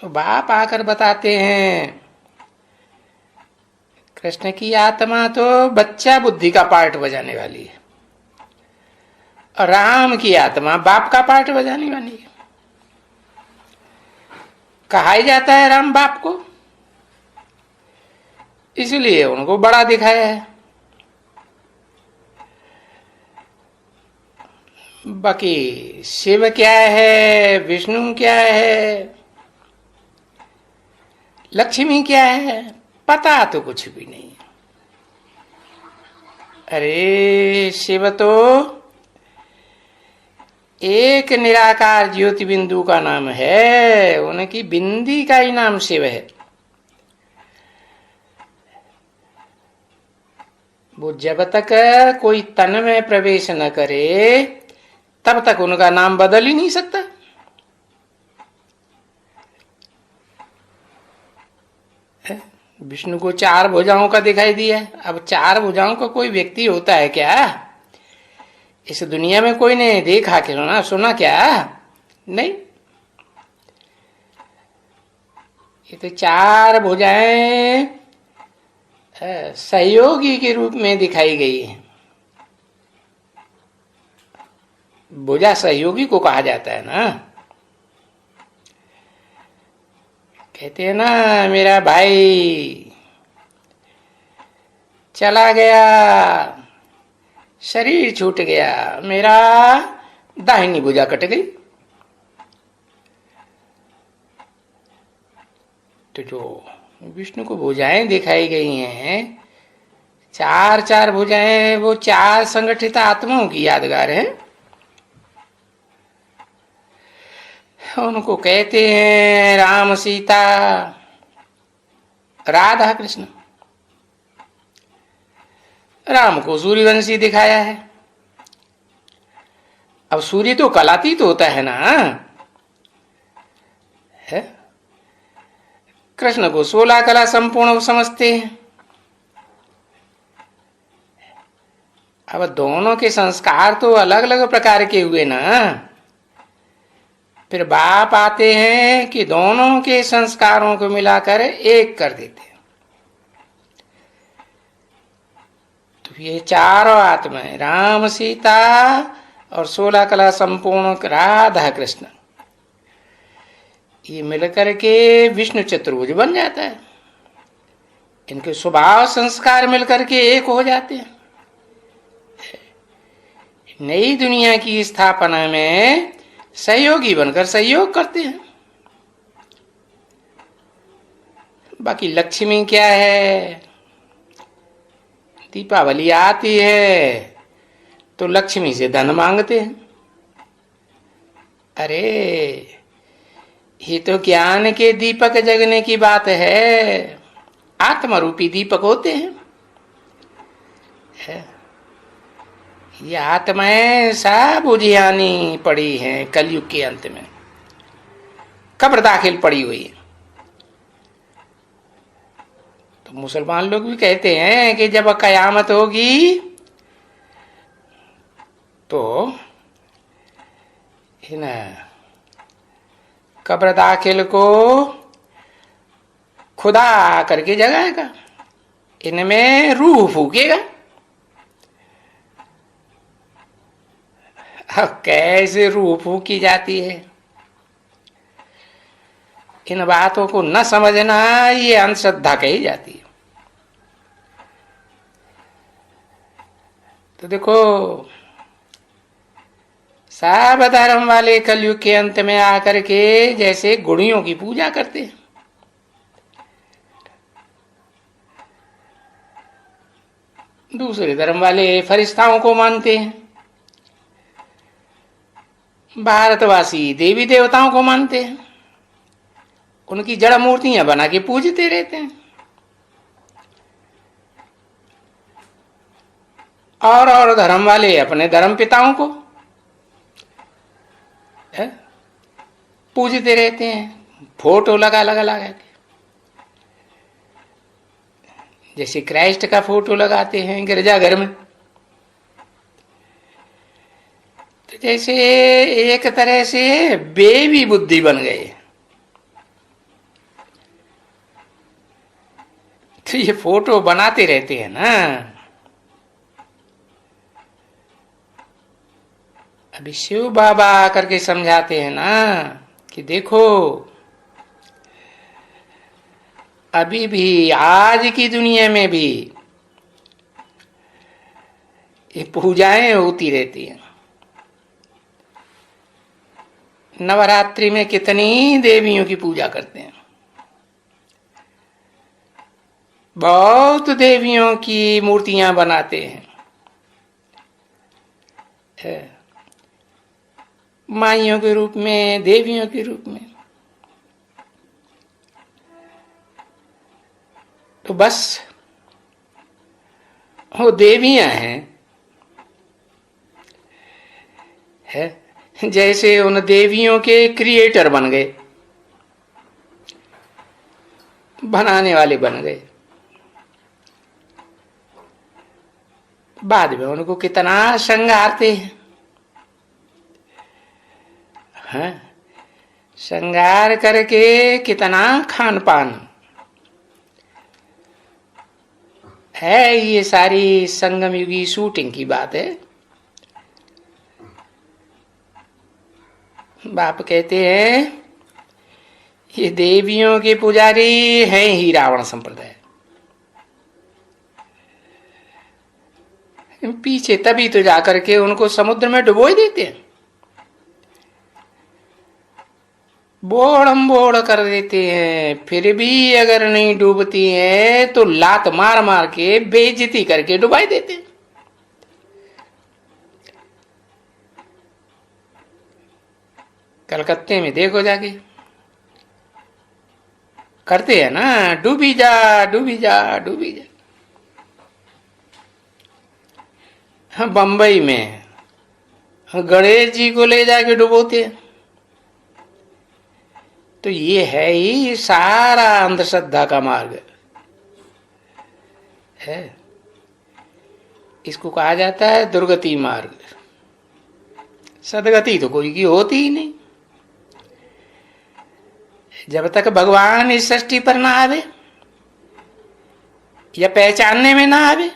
तो बाप आकर बताते हैं कृष्ण की आत्मा तो बच्चा बुद्धि का पार्ट बजाने वाली है और राम की आत्मा बाप का पार्ट बजाने वाली है। कहा ही जाता है राम बाप को, इसलिए उनको बड़ा दिखाया है। बाकी शिव क्या है, विष्णु क्या है, लक्ष्मी क्या है, पता तो कुछ भी नहीं। अरे शिव तो एक निराकार ज्योति बिंदु का नाम है, उनकी बिंदी का ही नाम शिव है। वो जब तक कोई तन में प्रवेश न करे तब तक उनका नाम बदल ही नहीं सकता। विष्णु को 4 भुजाओं का दिखाई दिया, अब 4 भुजाओं का कोई व्यक्ति होता है क्या? इस दुनिया में कोई ने देखा क्या, सुना क्या? नहीं। ये तो 4 भुजाएं सहयोगी के रूप में दिखाई गई है। भुजा सहयोगी को कहा जाता है ना। कहते हैं ना, मेरा भाई चला गया, शरीर छूट गया, मेरा दाहिनी भुजा कट गई। तो जो विष्णु को भुजाएं दिखाई गई हैं, 4 भुजाएं, वो 4 संगठित आत्माओं की यादगार है। उनको कहते हैं राम सीता, राधा कृष्ण। राम को सूर्यवंशी दिखाया है। अब सूर्य तो कलातीत होता है ना, है? कृष्ण को 16 कला संपूर्ण समझते हैं। अब दोनों के संस्कार तो अलग अलग प्रकार के हुए ना। फिर बाप आते हैं कि दोनों के संस्कारों को मिलाकर एक कर देते हैं। तो ये 4 आत्माएं, राम सीता और 16 कला संपूर्ण राधा कृष्ण, ये मिलकर के विष्णु चतुर्भुज बन जाता है। इनके स्वभाव संस्कार मिलकर के एक हो जाते हैं। नई दुनिया की स्थापना में सहयोगी बनकर सहयोग करते हैं। बाकी लक्ष्मी क्या है? दीपावली आती है तो लक्ष्मी से धन मांगते हैं। अरे ये तो ज्ञान के दीपक जगने की बात है। आत्मरूपी दीपक होते हैं। ये आत्माएं सब उजियानी पड़ी हैं कलयुग के अंत में, कब्र दाखिल पड़ी हुई है। तो मुसलमान लोग भी कहते हैं कि जब कयामत होगी तो इन कब्र दाखिल को खुदा करके जगाएगा, इनमें रूह फूकेगा। कैसे रूह फूकी जाती है, इन बातों को न समझना ये अंधश्रद्धा कही जाती है। तो देखो, सब धर्म वाले कलयुग के अंत में आकर के जैसे गुड़ियों की पूजा करते हैं। दूसरे धर्म वाले फरिश्ताओं को मानते हैं। भारतवासी देवी देवताओं को मानते हैं, उनकी जड़ मूर्तियां बना के पूजते रहते हैं। और धर्म वाले अपने धर्म पिताओं को पूजते रहते हैं, फोटो लगा के। जैसे क्राइस्ट का फोटो लगाते हैं गिरजाघर में, तो जैसे एक तरह से बेबी बुद्धि बन गए। ये फोटो बनाते रहते हैं ना। अभी शिव बाबा आकर के समझाते हैं ना कि देखो, अभी भी आज की दुनिया में भी ये पूजाएं होती रहती हैं। नवरात्रि में कितनी देवियों की पूजा करते हैं, बहुत देवियों की मूर्तियां बनाते हैं, माइयों के रूप में, देवियों के रूप में। तो बस वो देवियां हैं, है जैसे उन देवियों के क्रिएटर बन गए, बनाने वाले बन गए। बाद में उनको कितना श्रृंगारते हैं, श्रृंगार करके कितना खान पान है। ये सारी संगम युगी शूटिंग की बात है। बाप कहते हैं ये देवियों के पुजारी हैं ही रावण संप्रदाय। पीछे तभी तो जाकर के उनको समुद्र में डुबो देते हैं, बोड़म बोड़ कर देते हैं। फिर भी अगर नहीं डूबती हैं तो लात मार मार के बेइज्जती करके डुबाई देते हैं। कलकत्ते में देखो जाके, करते हैं ना, डूबी जा डूबी जा डूबी जा। हाँ, बंबई में गणेश जी को ले जाके डुबोते हैं। तो ये है ही सारा अंधश्रद्धा का मार्ग है। इसको कहा जाता है दुर्गति मार्ग। सदगति तो कोई की होती ही नहीं जब तक भगवान इस सृष्टि पर ना आवे या पहचानने में ना आवे।